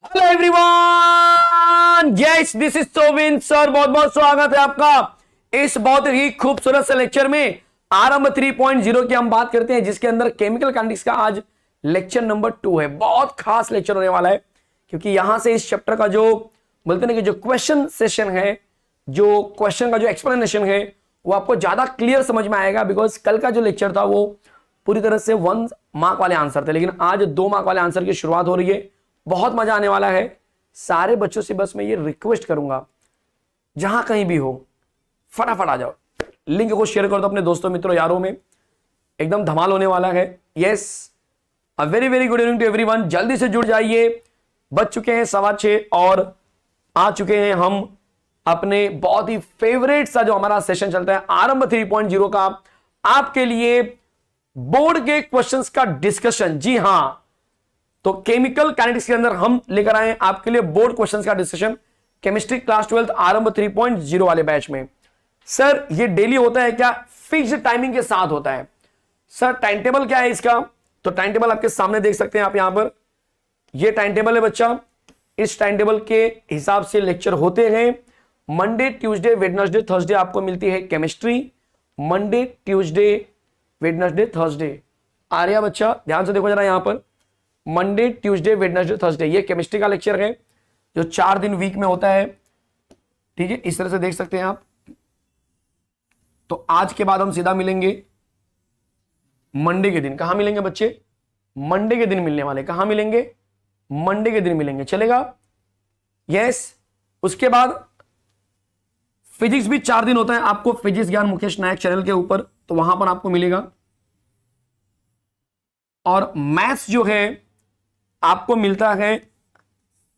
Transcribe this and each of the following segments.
Hello everyone, yes this is Sovin sir. बहुत बहुत स्वागत है आपका इस बहुत ही खूबसूरत से लेक्चर में। आरंभ 3.0 की हम बात करते हैं, जिसके अंदर केमिकल काइनेटिक्स का आज लेक्चर नंबर 2 है। बहुत खास लेक्चर होने वाला है, क्योंकि यहां से इस चैप्टर का जो बोलते हैं कि जो क्वेश्चन सेशन है, जो क्वेश्चन का जो एक्सप्लेनेशन है, वो आपको ज्यादा क्लियर समझ में आएगा। बिकॉज कल का जो लेक्चर था वो पूरी तरह से 1 मार्क वाले आंसर थे, लेकिन आज 2 मार्क वाले आंसर की शुरुआत हो रही है। बहुत मजा आने वाला है। सारे बच्चों से बस मैं ये रिक्वेस्ट करूंगा, जहां कहीं भी हो फटाफट आ जाओ, लिंक को शेयर कर दो अपने दोस्तों मित्रों यारों में। एकदम धमाल होने वाला है। Yes, a very very good evening to everyone. जल्दी से जुड़ जाइए। बज चुके हैं 6:15 और आ चुके हैं हम अपने बहुत ही फेवरेट सा जो हमारा सेशन चलता है आरंभ 3.0 का, आपके लिए बोर्ड के क्वेश्चंस का डिस्कशन। जी हां, तो केमिकल काइनेटिक्स के अंदर हम लेकर आए आपके लिए बोर्ड क्वेश्चंस का डिस्कशन, केमिस्ट्री क्लास 12 आरंभ 3.0 वाले बैच में। सर ये डेली होता है क्या? फिक्स्ड टाइमिंग के साथ होता है। सर टाइम टेबल क्या है इसका? तो टाइम टेबल आपके सामने देख सकते हैं आप यहां पर। ये टाइम टेबल है बच्चा। इस टाइम टेबल के हिसाब से लेक्चर होते हैं। मंडे ट्यूसडे वेडनेसडे थर्सडे आपको मिलती है chemistry. Monday Tuesday Wednesday Thursday आ रहा बच्चा, ध्यान से देखो जरा यहां पर। मंडे ट्यूसडे वेडनेसडे थर्सडे ये केमिस्ट्री का लेक्चर है, जो 4 दिन वीक में होता है। ठीक है, इस तरह से देख सकते हैं आप। तो आज के बाद हम सीधा मिलेंगे मंडे के दिन। कहां मिलेंगे बच्चे? मंडे के दिन मिलने वाले। कहां मिलेंगे? मंडे के दिन मिलेंगे, चलेगा? यस। उसके बाद फिजिक्स भी 4 दिन होता है आपको, फिजिक्स ज्ञान मुकेश नायक चैनल के ऊपर, तो वहां पर आपको मिलेगा। और मैथ्स जो है आपको मिलता है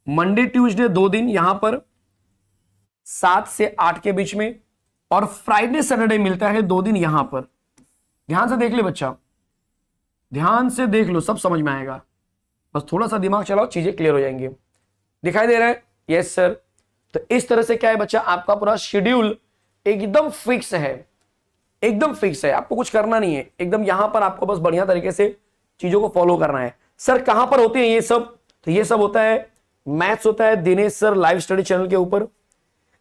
मंडे ट्यूसडे 2 दिन यहां पर 7 से 8 के बीच में, और फ्राइडे सैटरडे मिलता है 2 दिन यहां पर। ध्यान से देख ले बच्चा, ध्यान से देख लो, सब समझ में आएगा। बस थोड़ा सा दिमाग चलाओ, चीजें क्लियर हो जाएंगी। दिखाई दे रहा है? Yes sir. तो इस तरह से क्या है बच्चा, आपका पूरा शेड्यूल एकदम फिक्स है, एकदम फिक्स है। आपको कुछ करना नहीं है, एकदम यहां पर आपको बस बढ़िया तरीके से चीजों को फॉलो करना है। सर कहां पर होते हैं ये सब? तो ये सब होता है, मैथ्स होता है Dinesh sir live study channel के ऊपर।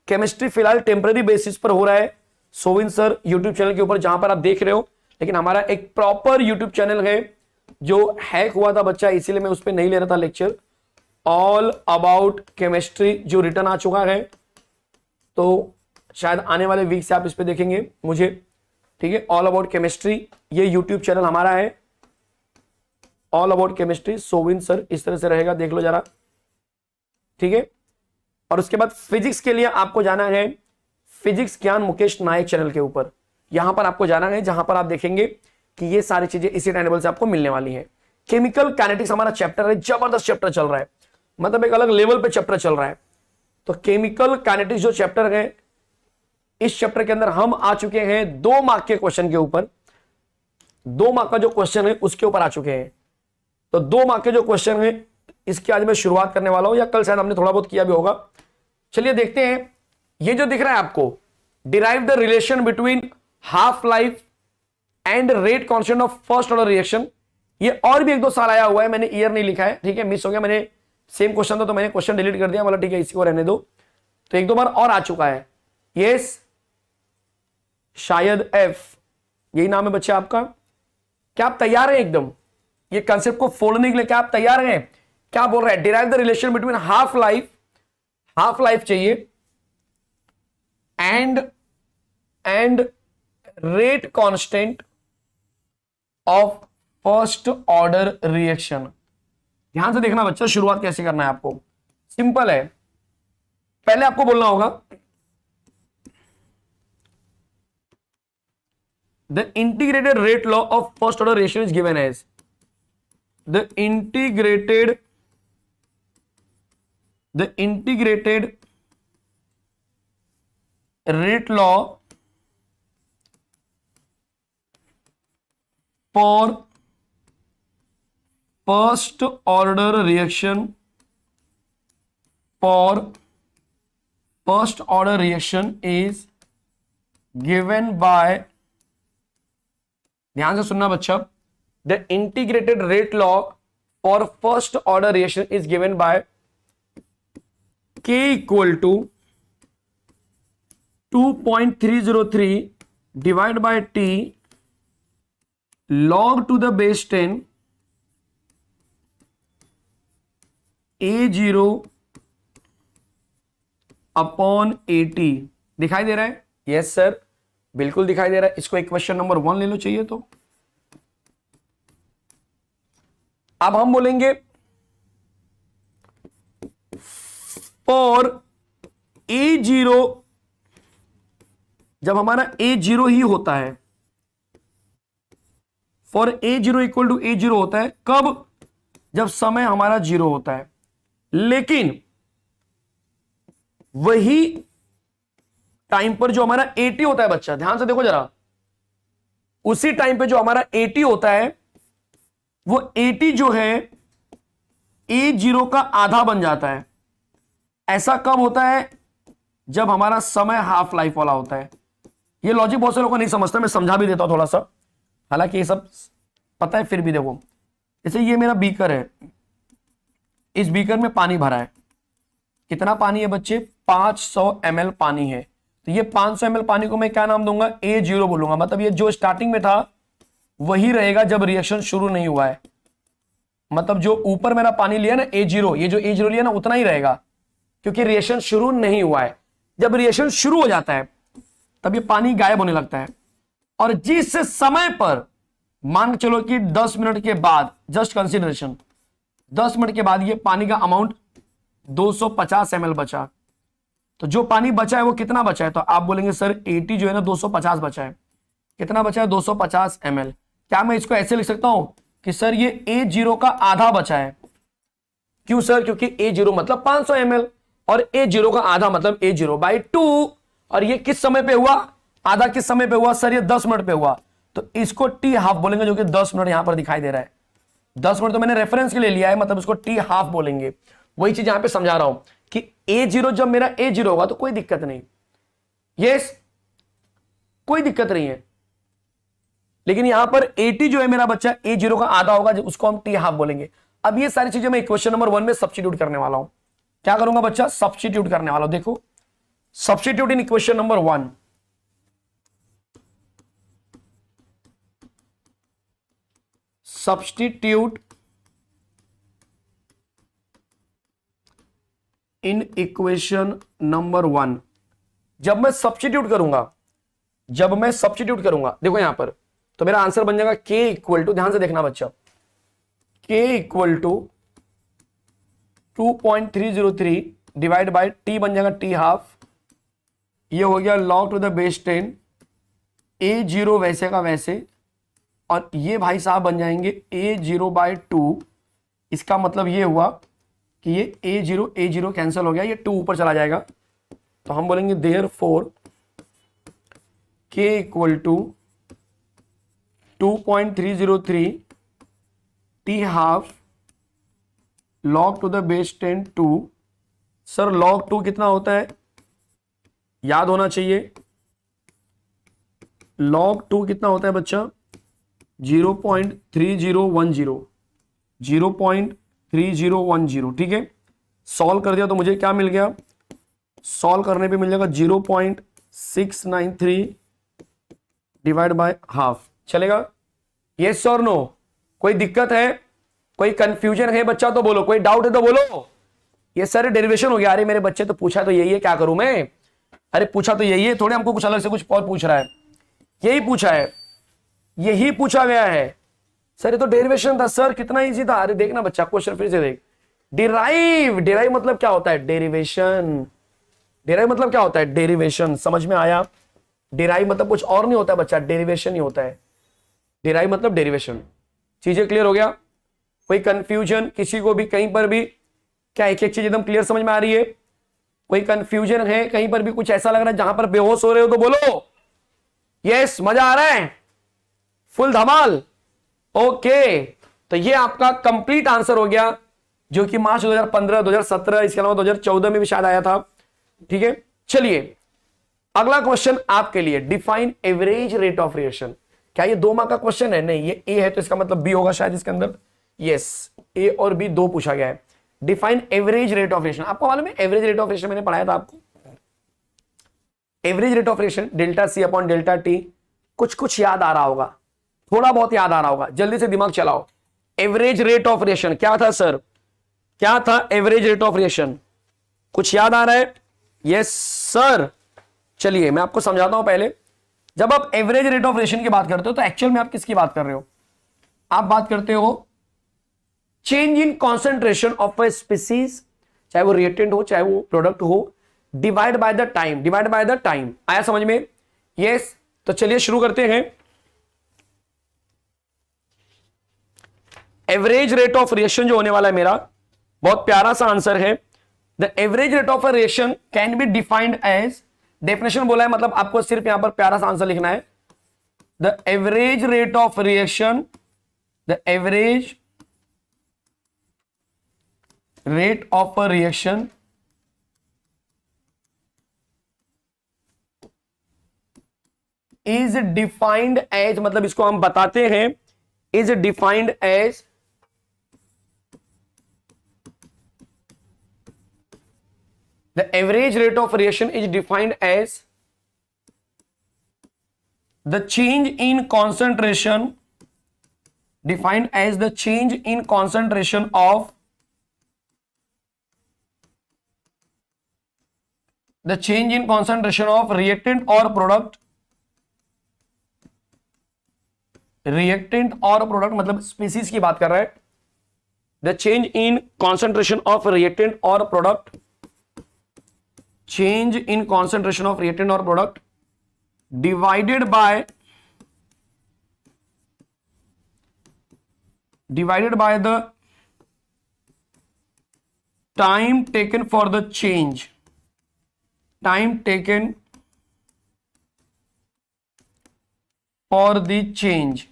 केमिस्ट्री फिलहाल टेम्पररी बेसिस पर हो रहा है सोविन सर यूट्यूब चैनल के ऊपर, जहां पर आप देख रहे हो। लेकिन हमारा एक प्रॉपर यूट्यूब चैनल है जो हैक हुआ था बच्चा, इसीलिए मैं उस पर नहीं ले रहा था लेक्चर। ऑल अबाउट केमिस्ट्री जो रिटर्न आ चुका है, तो शायद आने वाले वीक से आप इस पर देखेंगे मुझे। ठीक है, ऑल अबाउट केमिस्ट्री ये यूट्यूब चैनल हमारा है, all about chemistry Sovin sir, इस तरह से रहेगा, देख लो जरा। ठीक है, और उसके बाद फिजिक्स के लिए आपको जाना है फिजिक्स ज्ञान मुकेश नायक चैनल के ऊपर। यहां पर आपको जाना है, जहां पर आप देखेंगे कि ये सारी चीजें इसी टाइम टेबल से आपको मिलने वाली है। केमिकल काइनेटिक्स हमारा चैप्टर है, जबरदस्त चैप्टर चल रहा है, मतलब एक अलग लेवल पे चैप्टर चल रहा है। तो केमिकल काइनेटिक्स जो चैप्टर है, इस चैप्टर के अंदर हम आ चुके हैं 2 मार्क के क्वेश्चन के ऊपर। 2 मार्क का जो क्वेश्चन है उसके ऊपर आ चुके हैं। तो 2 मार्क के जो क्वेश्चन है इसकी आज मैं शुरुआत करने वाला हूं, या कल शायद हमने थोड़ा बहुत किया भी होगा। चलिए देखते हैं। ये जो दिख रहा है आपको, derive the relation between half life and rate constant of first order reaction. ये और भी 1-2 साल आया हुआ है, मैंने ईयर नहीं लिखा है। ठीक है, मिस हो गया, मैंने सेम क्वेश्चन था तो मैंने क्वेश्चन डिलीट कर दिया, मतलब ठीक है इसी को रहने दो। तो 1-2 बार और आ चुका है। यस, शायद एफ, यही नाम है बच्चे आपका। क्या आप तैयार हैं एकदम ये कंसेप्ट को फोड़ने के लिए? क्या आप तैयार हैं? क्या बोल रहा है? Derive the relation between half life चाहिए and rate constant of first order reaction. ध्यान से देखना बच्चा, शुरुआत कैसे करना है आपको, सिंपल है। पहले आपको बोलना होगा the integrated rate law of first order reaction is given as the integrated rate law for first order reaction is given by, ध्यान से सुनना बच्चा, the integrated rate law for first order reaction is given by K equal to 2.303 divide by T log to the base 10 A0 upon 80 दिखाई दे रहा है? Yes sir, बिल्कुल दिखाई दे रहा है। इसको इक्वेशन नंबर 1 ले लो चाहिए तो। अब हम बोलेंगे फॉर A0, जब हमारा A0 ही होता है, for A0 equal to A0 होता है कब? जब समय हमारा 0 होता है। लेकिन वही टाइम पर जो हमारा 80 होता है, बच्चा ध्यान से देखो जरा, उसी टाइम पे जो हमारा 80 होता है, वो 80 जो है A0 का आधा बन जाता है। ऐसा कब होता है? जब हमारा समय हाफ लाइफ वाला होता है। ये लॉजिक बहुत से लोगों को नहीं समझता, मैं समझा भी देता हूं थोड़ा सा, हालांकि ये सब पता है फिर भी देखो। जैसे ये मेरा बीकर है, इस बीकर में पानी भरा है। कितना पानी है बच्चे? 500 ml पानी है। तो ये 500 ml पानी को मैं क्या नाम दूंगा? A0 बोलूंगा। मतलब ये जो स्टार्टिंग में था वही रहेगा जब रिएक्शन शुरू नहीं हुआ है। मतलब जो ऊपर मेरा पानी लिया ना A0, ये जो A0 लिया ना उतना ही रहेगा, क्योंकि रिएक्शन शुरू नहीं हुआ है। जब रिएक्शन शुरू हो जाता है तब ये पानी गायब होने लगता है। और जिस समय पर मान के चलो कि 10 मिनट के बाद, जस्ट कंसीडरेशन 10 मिनट के बाद ये पानी का अमाउंट 250 ml बचा, तो जो पानी बचा है वो कितना बचा है? तो आप बोलेंगे सर 80 जो है ना 250 बचा है। कितना बचा है? 250 ml। क्या मैं इसको ऐसे लिख सकता हूं कि सर ये A0 का आधा बचा है? क्यों सर? क्योंकि A0 मतलब 500 ml और A0 का आधा मतलब A0 बाई 2। और ये किस समय पे हुआ? आधा किस समय पे हुआ? सर ये 10 मिनट पे हुआ, तो इसको T हाफ बोलेंगे, जो कि 10 मिनट यहां पर दिखाई दे रहा है। 10 मिनट तो मैंने रेफरेंस के लिए लिया है, मतलब इसको T हाफ बोलेंगे। वही चीज यहां पे समझा रहा हूं कि A0 जब मेरा A0 होगा तो कोई दिक्कत नहीं, यस कोई दिक्कत नहीं है। लेकिन यहां पर 80 जो है मेरा बच्चा A0 का आधा होगा, उसको हम T हाफ बोलेंगे। अब ये सारी चीजें मैं इक्वेशन नंबर 1 में सब्स्टिट्यूट करने वाला हूं। क्या करूंगा बच्चा? सब्स्टिट्यूट करने वाला हूं। देखो, substitute in equation number 1। Substitute in equation number 1। जब मैं सब्स्टिट्यूट करूंगा, देखो यहां पर, तो मेरा आंसर बन जाएगा K इक्वल टू, ध्यान से देखना बच्चा, K equal to 2.303 divide by T बन जाएगा T हाफ। ये हो गया log to the base 10 A0 वैसे का वैसे, और ये भाई साहब बन जाएंगे A0 बाय 2। इसका मतलब ये हुआ कि ये A0 कैंसिल हो गया, ये 2 ऊपर चला जाएगा। तो हम बोलेंगे therefore K equal to 2.303 T half log to the base 10 2। Sir log 2 कितना होता है? याद होना चाहिए, log 2 कितना होता है बच्चा? 0.3010, 0.3010। ठीक है, सॉल्व कर दिया तो मुझे क्या मिल गया? सॉल्व करने पे मिल जाएगा 0.693 डिवाइड बाय हाफ। चलेगा? यस और नो? कोई दिक्कत है, कोई कंफ्यूजन है बच्चा तो बोलो, कोई डाउट है तो बोलो। ये सर डेरिवेशन हो गया। अरे मेरे बच्चे तो पूछा तो यही है, क्या करूं मैं? अरे पूछा तो यही है, थोड़े हमको कुछ अलग से कुछ और पूछ रहा है। यही पूछा है, यही पूछा गया है। सर ये तो डेरिवेशन था सर, कितना इजी था। अरे देखना बच्चा, क्वेश्चन फिर से देख। डिराइव मतलब क्या होता है? डेरिवेशन। डिराइव मतलब क्या होता है? डेरिवेशन। समझ में आया? डिराइव मतलब कुछ और नहीं होता है बच्चा, डेरिवेशन ही होता है। डिराइव मतलब डेरिवेशन। चीजें क्लियर हो गया? कोई कंफ्यूजन किसी को भी कहीं पर भी? क्या एक एक चीज एकदम क्लियर समझ में आ रही है? कोई कंफ्यूजन है कहीं पर भी? कुछ ऐसा लग रहा है जहां पर बेहोश हो रहे हो तो बोलो यस। मजा आ रहा है? फुल धमाल? ओके, तो ये आपका कंप्लीट आंसर हो गया, जो कि मार्च 2015, 2017, इसके अलावा 2014 में भी शायद आया था। ठीक है, चलिए अगला क्वेश्चन आपके लिए, define average rate of reaction. क्या ये 2 मार्क का क्वेश्चन है? नहीं, ये ए है तो इसका मतलब बी होगा शायद इसके अंदर। यस, ए और बी 2 पूछा गया है। Define average rate of reaction. आपको मालूम है एवरेज रेट ऑफ रिएक्शन मैंने पढ़ाया था आपको, average rate of reaction delta C upon delta T. कुछ कुछ याद आ रहा होगा, थोड़ा बहुत याद आ रहा होगा, जल्दी से दिमाग चलाओ। एवरेज रेट ऑफ रिएक्शन क्या था सर, क्या था एवरेज रेट ऑफ रिएक्शन, कुछ याद आ रहा है? Yes sir. चलिए मैं आपको समझाता हूं। पहले जब आप एवरेज रेट ऑफ रिएक्शन की बात करते हो तो एक्चुअल में आप किसकी बात कर रहे हो? आप बात करते हो change in concentration of a species, चाहे वो रिएक्टेंट हो चाहे वो प्रोडक्ट हो, divide by the time, divide by the time. आया समझ में? यस। तो चलिए शुरू करते हैं। एवरेज रेट ऑफ रिएक्शन जो होने वाला है मेरा, बहुत प्यारा सा आंसर है। The average rate of a reaction can be defined as, definition बोला है मतलब आपको सिर्फ यहां पर प्यारा सा आंसर लिखना है। The average rate of reaction, the average rate of a reaction is defined as, मतलब इसको हम बताते हैं, is defined as the average rate of reaction is defined as the change in concentration, defined as the change in concentration of the change in concentration of reactant or product, reactant or product मतलब species की बात कर रहा है। the change in concentration of reactant or product, change in concentration of reactant or product divided by the time taken for the change, time taken for the change।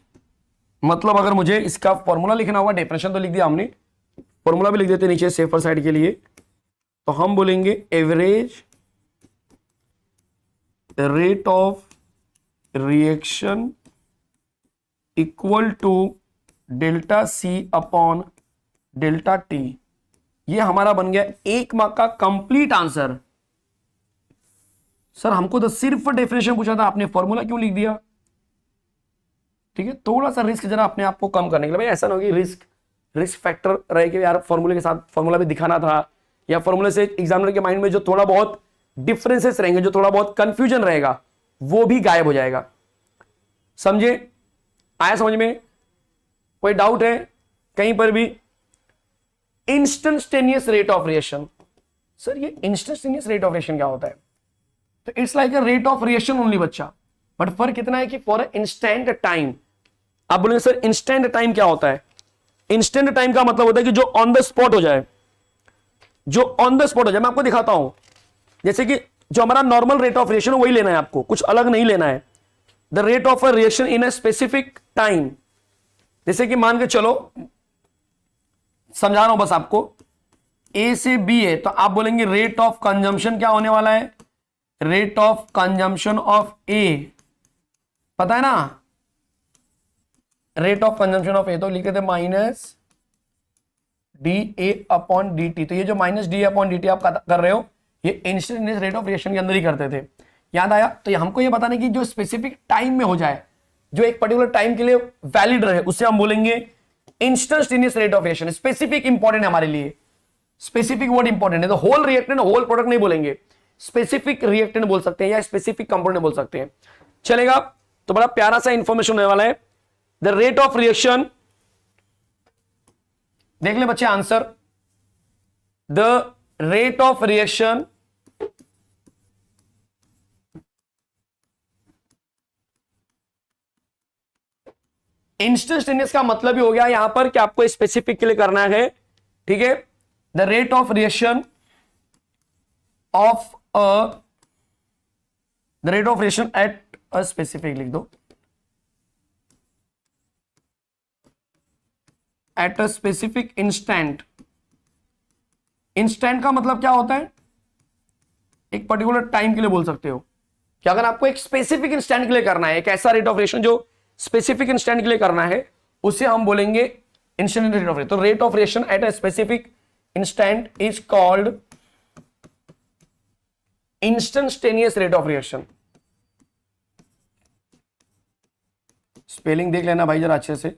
मतलब अगर मुझे इसका फॉर्मूला लिखना होगा, डेफिनेशन तो लिख दिया हमने, फॉर्मूला भी लिख देते नीचे सेफर साइड के लिए। तो हम बोलेंगे average rate of reaction equal to delta C upon delta T. ये हमारा बन गया 1 मार्क का कंप्लीट आंसर। सर हमको तो सिर्फ डेफिनेशन पूछा था, आपने फॉर्मूला क्यों लिख दिया? ठीक है, थोड़ा सा रिस्क जरा अपने आप को कम करने के लिए, भाई ऐसा ना हो कि रिस्क फैक्टर रहे कि यार फॉर्मूले के साथ फॉर्मूला भी दिखाना था, या फॉर्मूले से एग्जामिनर के माइंड में जो थोड़ा बहुत डिफरेंसेस रहेंगे, जो थोड़ा बहुत कंफ्यूजन रहेगा, वो भी गायब हो जाएगा। समझे? आया समझ में? कोई डाउट है कहीं पर भी? Instantaneous rate of reaction, sir ये इंस्टेंटेनियस रेट ऑफ रिएक्शन क्या होता है? तो it's like a rate of reaction only बच्चा, बट फर्क कितना है कि फॉर इंस्टेंट टाइम। आप बोलेंगे सर इंस्टेंट टाइम क्या होता है? इंस्टेंट टाइम का मतलब होता है कि जो ऑन द स्पॉट हो जाए, जो ऑन द स्पॉट हो जाए। मैं आपको दिखाता हूं, जैसे कि जो हमारा नॉर्मल रेट ऑफ रिएक्शन वही लेना है आपको, कुछ अलग नहीं लेना है। The rate of a reaction in a specific time. जैसे कि मान के चलो, समझा रहा हूं बस आपको, ए से बी है, तो आप बोलेंगे रेट ऑफ कंजम्पशन क्या होने वाला है? रेट ऑफ कंजम्पशन ऑफ ए, पता है ना, रेट ऑफ कंजम्पशन ऑफ ए, तो लिखे थे minus D A upon D T. तो ये जो minus D upon D T आप कर रहे हो, ये इंस्टेंटेनियस रेट ऑफ रिएक्शन के अंदर ही करते थे। याद आया? तो हमको ये बताना कि जो स्पेसिफिक टाइम में हो जाए, जो एक पर्टिकुलर टाइम के लिए वैलिड रहे, उससे हम बोलेंगे instantaneous rate of reaction. Specific important है हमारे लिए, स्पेसिफिक वर्ड इंपॉर्टेंट है। तो होल रिएक्टेंट होल प्रोडक्ट नहीं बोलेंगे, स्पेसिफिक रिएक्टेंट बोल सकते हैं या स्पेसिफिक कंपोनेंट बोल सकते हैं, चलेगा? तो बड़ा प्यारा सा इंफॉर्मेशन होने वाला है। द रेट ऑफ रिएक्शन, देख ले बच्चे answer, the rate of reaction instantaneous का मतलब ही हो गया यहां पर कि आपको स्पेसिफिक के लिए करना है। ठीक है, the rate of reaction of the rate of reaction at a specific, लिख दो, at a specific instant. Instant का मतलब क्या होता है? एक पर्टिकुलर टाइम के लिए बोल सकते हो कि अगर आपको एक स्पेसिफिक इंस्टेंट के लिए करना है, एक ऐसा रेट ऑफ रिएक्शन जो स्पेसिफिक इंस्टेंट के लिए करना है, उसे हम बोलेंगे इंस्टेंटेनियस रेट ऑफ रिएक्शन। तो rate of reaction at a specific instant is called instantaneous rate of reaction. Spelling देख लेना भाई जरा अच्छे से।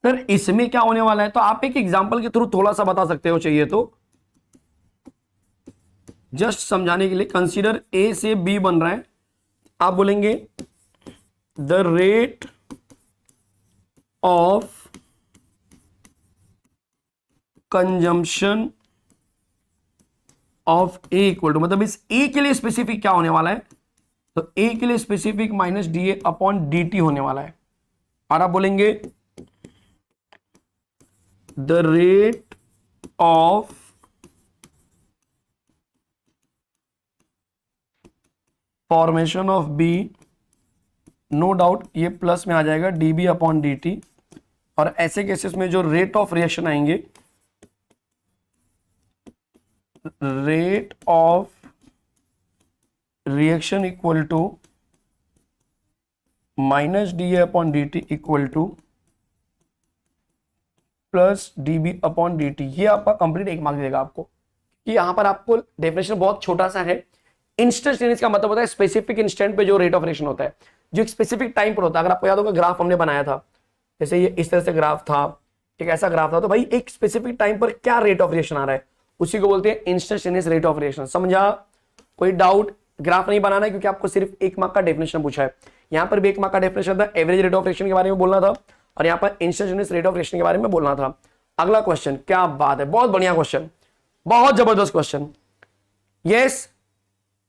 सर इसमें क्या होने वाला है, तो आप एक एग्जांपल के थ्रू थोड़ा सा बता सकते हो चाहिए तो, जस्ट समझाने के लिए। कंसीडर ए से बी बन रहा है, आप बोलेंगे the rate of consumption of A equal to, मतलब इस ए के लिए स्पेसिफिक क्या होने वाला है, तो ए के लिए specific minus D A upon D T होने वाला है। और आप बोलेंगे the rate of formation of B, no doubt ये प्लस में आ जाएगा D B upon D T. और ऐसे केसेस में जो रेट ऑफ रिएक्शन आएंगे, rate of reaction equal to minus D A upon D T equal to plus D B upon D T. ये आपका कंप्लीट 1 मार्क देगा आपको, कि यहां पर आपको डेफिनेशन बहुत छोटा सा है। इंस्टेंटेनियस का मतलब होता है स्पेसिफिक इंस्टेंट पे जो रेट ऑफ रिएक्शन होता है, जो एक स्पेसिफिक टाइम पर होता है। अगर आपको याद होगा ग्राफ हमने बनाया था, जैसे ये इस तरह से ग्राफ था, एक ऐसा ग्राफ था, तो भाई एक स्पेसिफिक टाइम पर क्या रेट ऑफ रिएक्शन आ रहा है, उसी को बोलते हैं इंस्टेंटेनियस रेट ऑफ रिएक्शन। समझा? कोई डाउट? ग्राफ नहीं बनाना है क्योंकि आपको सिर्फ 1 मार्क का डेफिनेशन पूछा है। यहां पर भी 1 मार्क का डेफिनेशन था, एवरेज रेट ऑफ रिएक्शन के बारे में बोलना था, और यहां पर इंस्टेंटेनियस रेट ऑफ रिएक्शन के बारे में बोलना था। अगला क्वेश्चन, क्या बात है, बहुत बढ़िया क्वेश्चन, बहुत जबरदस्त क्वेश्चन। यस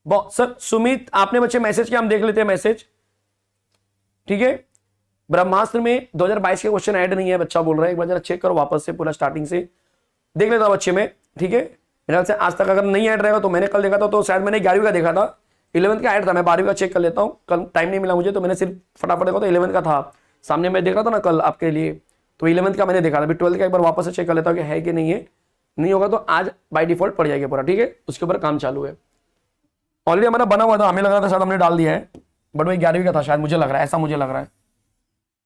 सर सुमित, आपने बच्चे मैसेज किया, हम देख लेते हैं मैसेज। ठीक है, ब्रह्मास्त्र में 2022 के क्वेश्चन ऐड नहीं है, बच्चा बोल रहा है, एक बार जरा चेक करो वापस से, पूरा स्टार्टिंग से देख लेता बच्चे में। ठीक है, मेरे ख्याल से आज तक अगर नहीं ऐड रहेगा, तो मैंने कल देखा था, तो शायद मैंने 11वीं का देखा था, 11th का ऐड था, मैं 12वीं का चेक कर लेता हूँ, कल टाइम नहीं मिला मुझे, तो मैंने सिर्फ फटाफट देखा, तो 11th का था सामने, मैं देख रहा था ना कल आपके लिए, तो 11th का मैंने देखा था। 12th का एक बार वापस से चेक कर लेता हूँ कि है कि नहीं है, नहीं होगा तो आज बाय डिफॉल्ट पड़ जाएगा पूरा। ठीक है, उसके ऊपर काम चालू है, ऑलरेडी हमारा बना हुआ था, हमें लग रहा था शायद हमने डाल दिया है, बट वही 11वीं का था शायद, मुझे लग रहा है, ऐसा मुझे लग रहा है।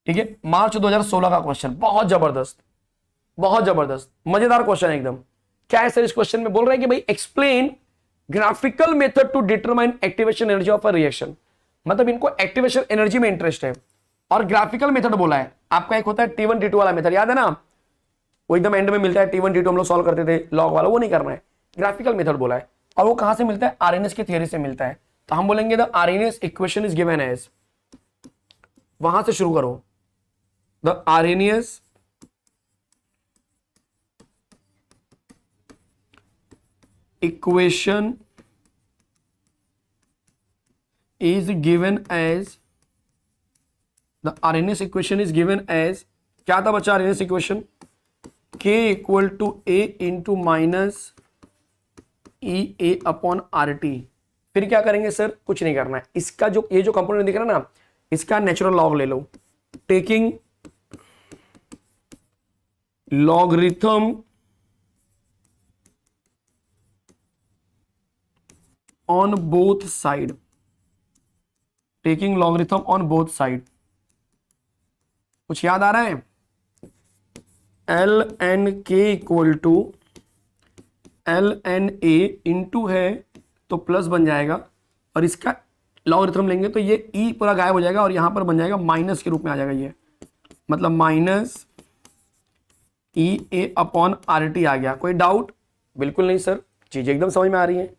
ठीक है, मार्च 2016 का क्वेश्चन, बहुत जबरदस्त, बहुत जबरदस्त, मजेदार क्वेश्चन एकदम। क्या है सर इस क्वेश्चन में? बोल रहे हैं कि भाई explain graphical method to determine activation energy of a reaction. मतलब इनको एक्टिवेशन एनर्जी में इंटरेस्ट है, और ग्राफिकल मेथड बोला है। आपका एक होता है T1 T2 वाला मेथड, याद है ना, वो एकदम एंड में मिलता है, T1 T2 हम लोग सॉल्व करते थे लॉग वाला, वो नहीं करना है, ग्राफिकल मेथड बोला है। और वो कहां से मिलता है? आरएनएस की थ्योरी से मिलता है। तो हम बोलेंगे the Arrhenius equation is given as, वहां से शुरू करो, the Arrhenius equation is given as, the RNS equation is given as, क्या था बच्चा RNS equation? K equal to A into minus EA upon RT। फिर क्या करेंगे सर? कुछ नहीं करना है, इसका जो ये जो कंपोनेंट दिख रहा है ना, इसका नेचुरल लॉग ले लो, taking logarithm on both side, taking logarithm on both side. कुछ याद आ रहा है? L N K equal to L N A into है तो प्लस बन जाएगा, और इसका लॉगरिथम लेंगे तो ये ई पूरा गायब हो जाएगा, और यहां पर बन जाएगा माइनस के रूप में आ जाएगा ये, मतलब minus E A upon R T आ गया। कोई डाउट? बिल्कुल नहीं सर, चीजें एकदम समझ में आ रही है,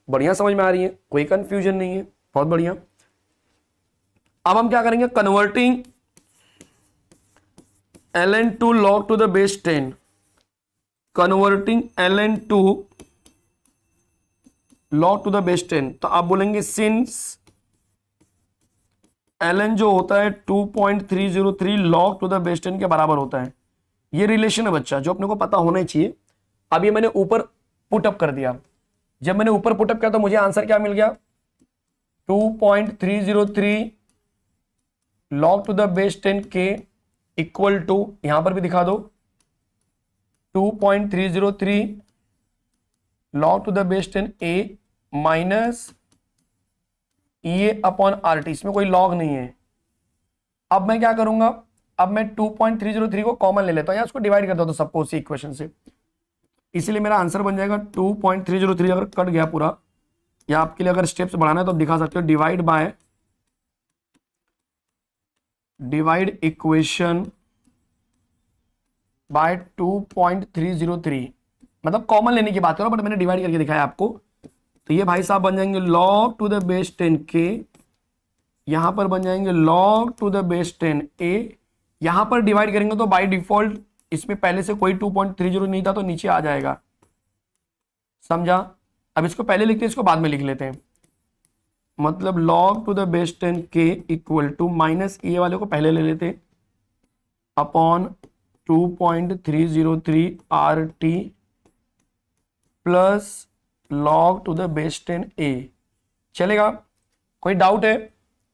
बढ़िया समझ में आ रही है, कोई कंफ्यूजन नहीं है, बहुत बढ़िया। अब हम क्या करेंगे? Converting ln to log to the base 10, converting ln to log to the base 10। तो आप बोलेंगे सिंस ln जो होता है 2.303 log टू द बेस 10 के बराबर होता है। ये रिलेशन है बच्चा, जो अपने को पता होना चाहिए। अब ये मैंने ऊपर पुटअप कर दिया, जब मैंने ऊपर पुटअप किया तो मुझे आंसर क्या मिल गया? 2.303 log टू द बेस 10 के इक्वल टू, यहां पर भी दिखा दो, 2.303 log to the base 10 a minus E A upon R T. इसमें कोई लॉग नहीं है, अब मैं क्या करूंगा, अब मैं 2.303 को कॉमन ले लेता हूं या उसको डिवाइड करता हूं तो सबको उसी इक्वेशन से, इसीलिए मेरा आंसर बन जाएगा 2.303। अगर कट गया पूरा, या आपके लिए अगर स्टेप्स बढ़ाना है तो आप दिखा सकते हो, डिवाइड इक्वेशन बाय 2.303, मतलब कॉमन लेने की बात करो, बट मैंने डिवाइड करके दिखाया आपको। तो ये भाई साहब बन जाएंगे log to the base 10k, यहां पर बन जाएंगे log to the base 10a। यहां पर डिवाइड करेंगे तो बाय डिफॉल्ट इसमें पहले से कोई 2.30 नहीं था तो नीचे आ जाएगा, समझा। अब इसको पहले लिखते हैं, इसको बाद में लिख लेते हैं। मतलब log to the base 10k equal to minus A वाले को पहले ले लेते हैं upon 2.303 RT plus log to the base 10a। चलेगा? कोई डाउट है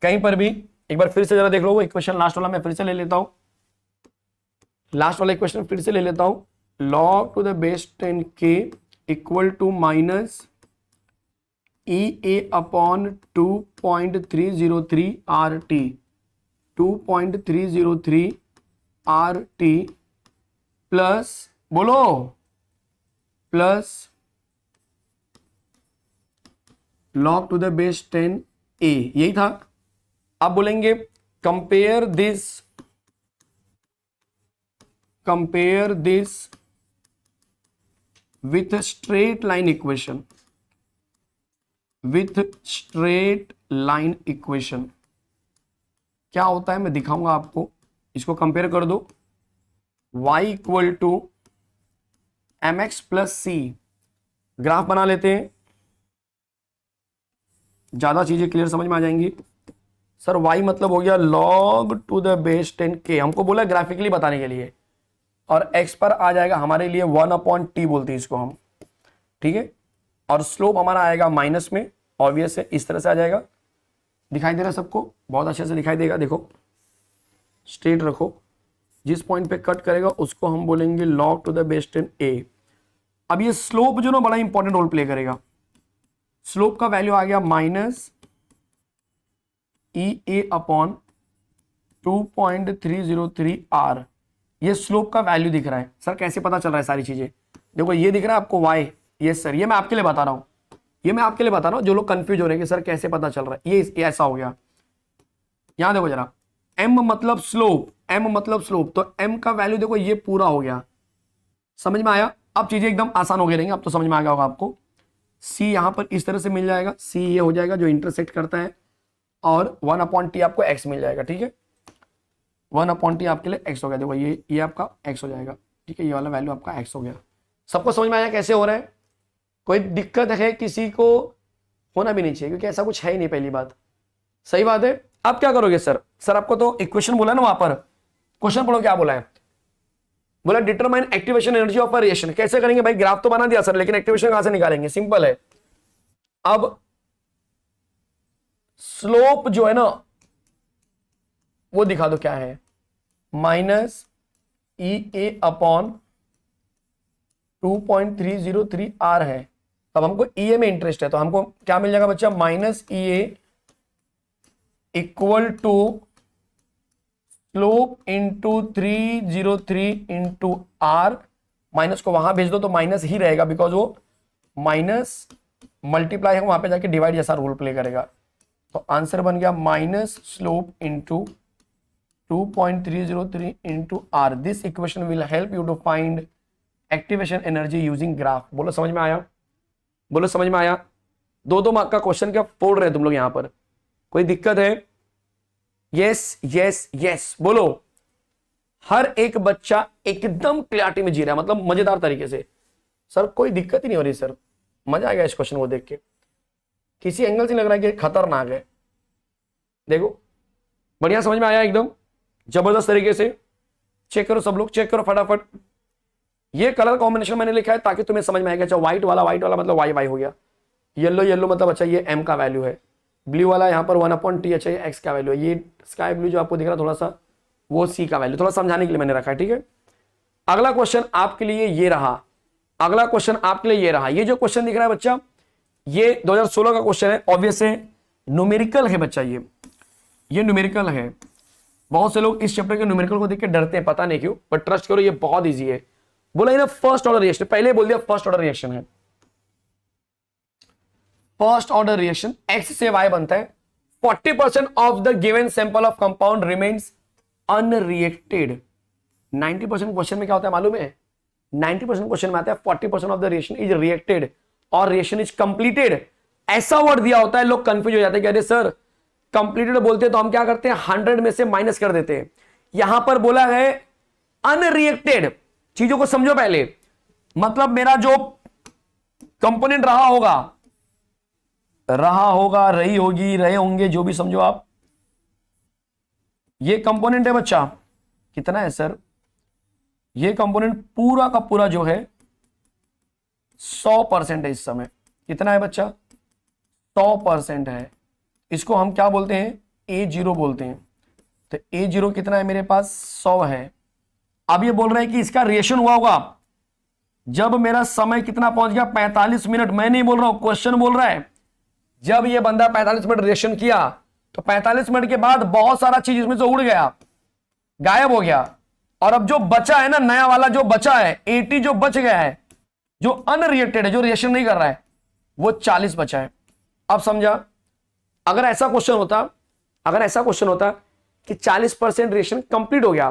कहीं पर भी? एक बार फिर से जरा देख लो वो इक्वेशन लास्ट वाला, मैं फिर से ले लेता हूं, लास्ट वाला इक्वेशन फिर से ले लेता हूं। log to the base 10k equal to minus EA upon 2.303 RT, 2.303 RT plus, बोलो, plus log to the base 10a, यही था। आप बोलेंगे compare this with straight line equation, क्या होता है मैं दिखाऊंगा आपको। इसको कंपेयर कर दो, y equal to mx plus C, graph बना लेते हैं, ज्यादा चीजें क्लियर समझ में आ जाएंगी। सर y मतलब हो गया log to the base 10k, हमको बोला ग्राफिकली बताने के लिए, और x पर आ जाएगा हमारे लिए 1/t बोलते हैं इसको हम, ठीक है। और स्लोप हमारा आएगा माइनस में, ऑब्वियस है, इस तरह से आ जाएगा। दिखाई दे रहा है सबको? बहुत अच्छे से दिखाई देगा। देखो स्ट्रेट रखो, जिस पॉइंट पे कट करेगा उसको हम बोलेंगे log to the base 10a। अब ये स्लोप जो ना बड़ा इंपॉर्टेंट रोल प्ले करेगा। स्लोप का वैल्यू आ गया माइनस EA अपॉन 2.303 R। ये स्लोप का वैल्यू दिख रहा है। सर कैसे पता चल रहा है सारी चीजें? देखो ये दिख रहा है आपको y, यस सर, ये मैं आपके लिए बता रहा हूं, जो लोग कंफ्यूज हो रहे हैं कि सर कैसे पता चल रहा है, ये ऐसा हो गया। यहां देखो जरा, m मतलब स्लोप, तो m का वैल्यू देखो ये पूरा हो गया, समझ में आया? अब चीजें एकदम आसान हो गई रहेंगी, अब तो समझ में आ गया होगा आपको। c यहां पर इस तरह से मिल जाएगा, c ये हो जाएगा जो इंटरसेक्ट करता है, और 1/t आपको x मिल जाएगा, ठीक है। 1/t आपके लिए x हो गया, देखो ये आपका x हो जाएगा, ठीक है। ये वाला वैल्यू आपका x हो गया। सबको समझ में आया कैसे हो रहा है? कोई दिक्कत है किसी को? होना भी नहीं चाहिए, क्योंकि ऐसा कुछ है ही नहीं, पहली बात। सही बात है। अब क्या करोगे सर? सर आपको तो इक्वेशन बोला ना, वहां पर क्वेश्चन पढ़ो, क्या बोला है? बोला determine activation energy of a reaction. कैसे करेंगे भाई? ग्राफ तो बना दिया सर, लेकिन एक्टिवेशन कहां से निकालेंगे? सिंपल है। अब स्लोप जो है ना वो दिखा दो क्या है, माइनस EA अपॉन 2.303 R है। अब हमको EA में इंटरेस्ट है, तो हमको क्या मिल जाएगा बच्चा? Minus EA equal to slope into 303 into R। माइनस को वहां भेज दो तो माइनस ही रहेगा, बिकॉज वो माइनस मल्टीप्लाई है, वहां पे जाके डिवाइड जैसा रोल प्ले करेगा। तो आंसर बन गया minus slope into 2.303 into R। This equation will help you to find activation energy using graph. बोलो समझ में आया? बोलो समझ में आया? 2-2 मार्क का क्वेश्चन क्या फोड़ रहे हैं तुम लोग यहां पर? कोई दिक्कत है? यस यस यस बोलो। हर एक बच्चा एकदम क्लैरिटी में जी रहा है, मतलब मजेदार तरीके से। सर कोई दिक्कत ही नहीं हो रही सर, मजा आ गया इस क्वेश्चन को देख के, किसी एंगल से लग रहा है कि खतरनाक है। देखो बढ़िया समझ में आया, एकदम जबरदस्त तरीके से। चेक करो सब लोग, चेक करो फटाफट। ये कलर कॉम्बिनेशन मैंने लिखा है ताकि तुम्हें समझ में आएगा। अच्छा व्हाइट वाला मतलब वाई हो गया, येलो मतलब अच्छा ये m का वैल्यू है, ब्लू वाला यहाँ पर 1/t, अच्छा ये x का वैल्यू है, ये स्काई ब्लू जो आपको दिख रहा है थोड़ा सा वो c का वैल्यू, थोड़ा समझाने के लिए मैंने रखा है, ठीक है। अगला क्वेश्चन आपके लिए ये रहा, ये जो क्वेश्चन दिख रहा है बच्चा, ये 2016 का क्वेश्चन है, ऑब्वियस है, न्यूमेरिकल है बच्चा, ये न्यूमेरिकल है। बहुत से लोग इस चैप्टर के न्यूमेरिकल को देख के डरते हैं, पता नहीं क्यों, बट ट्रस्ट करो ये बहुत इजी है। बोला ना फर्स्ट ऑर्डर रिएक्शन, पहले बोल दिया फर्स्ट ऑर्डर रिएक्शन है। फर्स्ट ऑर्डर रिएक्शन एक्स से वाई बनता है, 40% of the given sample of compound remains unreacted. 90% question में क्या होता है मालूम है? 90% क्वेश्चन में आता है 40% of the reaction is reacted और रिएक्शन इज कंप्लीटेड। ऐसा वर्ड दिया होता है, लोग कंफ्यूज हो जाते हैं कि अरे सर कंप्लीटेड बोलते हैं तो हम क्या करते हैं 100 में से माइनस कर देते हैं। यहां पर बोला है अनरिएक्टेड। चीजों को समझो पहले, मतलब मेरा जो कंपोनेंट रहा होगा, रही होगी, रहे होंगे, जो भी समझो आप, ये कंपोनेंट है बच्चा, कितना है सर? ये कंपोनेंट पूरा का पूरा जो है 100% है इस समय। कितना है बच्चा? 100% है। इसको हम क्या बोलते हैं? A0 बोलते हैं। तो A0 कितना है मेरे पास? 100 है। अब ये बोल रहे हैं कि इसका रिएक्शन हुआ होगा जब मेरा समय कितना पहुंच गया? 45 मिनट। मैं नहीं बोल रहा हूं, क्वेश्चन बोल रहा है। जब ये बंदा 45 मिनट रिएक्शन किया तो 45 मिनट के बाद बहुत सारा चीज इसमें से उड़ गया, गायब हो गया, और अब जो बचा है ना, नया वाला जो बचा है, 80 जो बच गया है, जो अनरिएक्टेड है, जो रिएक्शन नहीं कर रहा है, वो 40 बचा है। अब समझा? अगर ऐसा क्वेश्चन होता कि 40% रिएक्शन कंप्लीट हो गया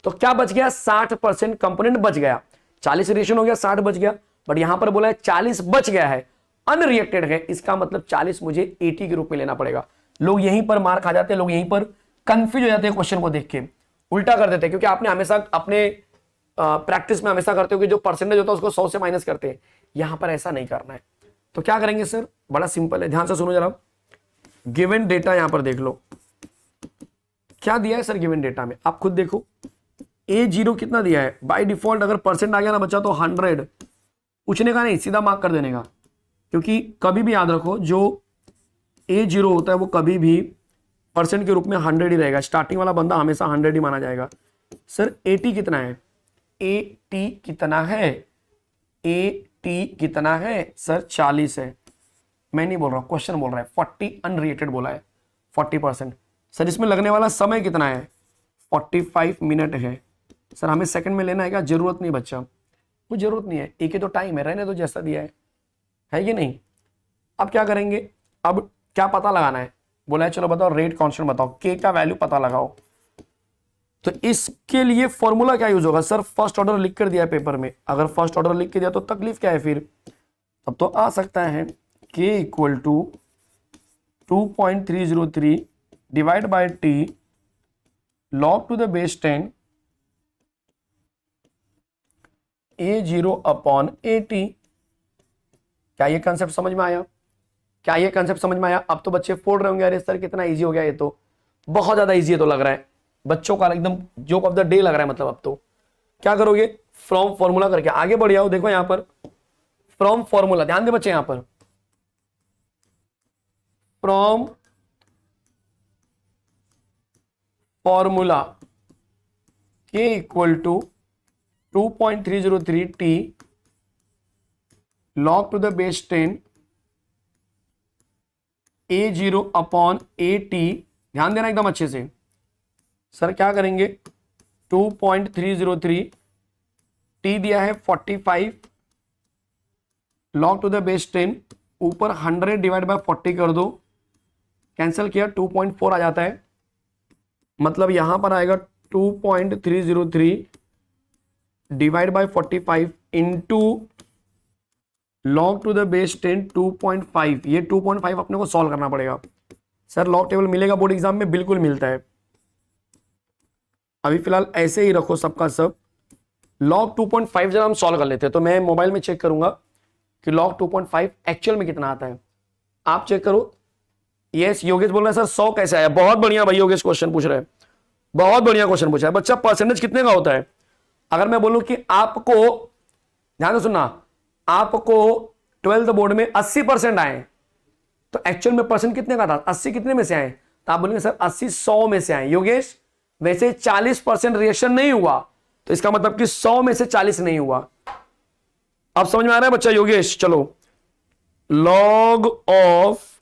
तो क्या बच गया? 60% कंपोनेंट बच गया। 40 रिएक्शन हो गया, 60 बच गया, बट यहां पर बोला है 40 बच गया है, अनरिएक्टेड है, इसका मतलब 40 मुझे 80 के रूप में लेना पड़ेगा। लोग यहीं पर मार खा जाते हैं, लोग यहीं पर कंफ्यूज हो जाते हैं, क्वेश्चन को देख के उल्टा कर देते हैं, क्योंकि आपने हमेशा अपने प्रैक्टिस में हमेशा करते हो कि जो परसेंटेज होता है उसको 100 से माइनस करते हैं। यहां पर ऐसा नहीं करना है। तो क्या करेंगे सर? बड़ा सिंपल है, ध्यान से सुनो जरा। गिवन डेटा यहां पर देख लो, क्या दिया है सर गिवन डेटा में, आप खुद देखो। A0 कितना दिया है? बाय डिफॉल्ट अगर परसेंट आ गया ना बच्चा तो 100, पूछने का नहीं, सीधा मार्क कर देने का। क्योंकि कभी भी याद रखो, जो A0 होता है वो कभी भी परसेंट के रूप में 100 ही रहेगा। स्टार्टिंग वाला बंदा हमेशा 100 ही माना जाएगा। सर 80 कितना है? 80 कितना है? 80 कितना है सर? 40 है। मैं नहीं बोल रहा, क्वेश्चन बोल रहा है। 40 अनरिएक्टेड बोला है, 40%। सर इसमें लगने वाला समय कितना है? 45 मिनट है। सर हमें सेकंड में लेना है क्या? जरूरत नहीं बच्चा, कोई जरूरत नहीं है, एक ही तो टाइम है, रहने तो जैसा दिया है कि नहीं। अब क्या करेंगे? अब क्या पता लगाना है? बोला है चलो बताओ रेट कांस्टेंट बताओ, के का वैल्यू पता लगाओ। तो इसके लिए फॉर्मूला क्या यूज होगा? सर फर्स्ट ऑर्डर लिख कर दिया है पेपर में, अगर फर्स्ट ऑर्डर लिख के दिया तो तकलीफ क्या है फिर? अब तो आ सकता है k equal to 2.303 divide by t log to the base 10 A0 upon AT। क्या ये कंसेप्ट समझ में आया? क्या ये कंसेप्ट समझ में आया? अब तो बच्चे फोड़ रहे होंगे, अरे सर कितना इजी हो गया, ये तो बहुत ज्यादा इजी है। तो लग रहा है बच्चों का एकदम जोक ऑफ द डे लग रहा है। मतलब अब तो क्या करोगे? फ्रॉम फॉर्मूला करके आगे बढ़ जाओ। देखो यहां पर फ्रॉम फॉर्मूला, ध्यान दे बच्चे, यहां पर from formula k equal to 2.303 t log to the base 10 A0 upon AT। ध्यान देना एकदम अच्छे से। सर क्या करेंगे? 2.303 t दिया है 45 log टू द बेस 10, ऊपर 100 डिवाइड बाय 40 कर दो, कैंसिल किया 2.4 आ जाता है। मतलब यहां पर आएगा 2.303 divide by 45 into log to the base 10 2.5। ये 2.5 अपने को सॉल्व करना पड़ेगा। सर लॉग टेबल मिलेगा बोर्ड एग्जाम में? बिल्कुल मिलता है। अभी फिलहाल ऐसे ही रखो सबका सब। log 2.5 जरा हम सॉल्व कर लेते हैं, तो मैं मोबाइल में चेक करूंगा कि log 2.5 एक्चुअल में कितना आता है। आप चेक करो। यस योगेश बोल रहे हैं सर 100 कैसे आया? बहुत बढ़िया भाई योगेश क्वेश्चन पूछ रहे हैं, बहुत बढ़िया क्वेश्चन पूछा है। बच्चा परसेंटेज कितने का होता है? अगर मैं बोलूं कि आपको, ध्यान से सुनना, आपको 12th बोर्ड में 80% आए तो एक्चुअल में परसेंट कितने का था? 80 कितने में से आए? तो आप बोलेंगे सर 80 100 में से आए। योगेश वैसे 40% रिएक्शन नहीं हुआ, तो इसका मतलब कि 100 में से 40 नहीं हुआ। अब समझ में आ रहा है बच्चा योगेश? चलो log ऑफ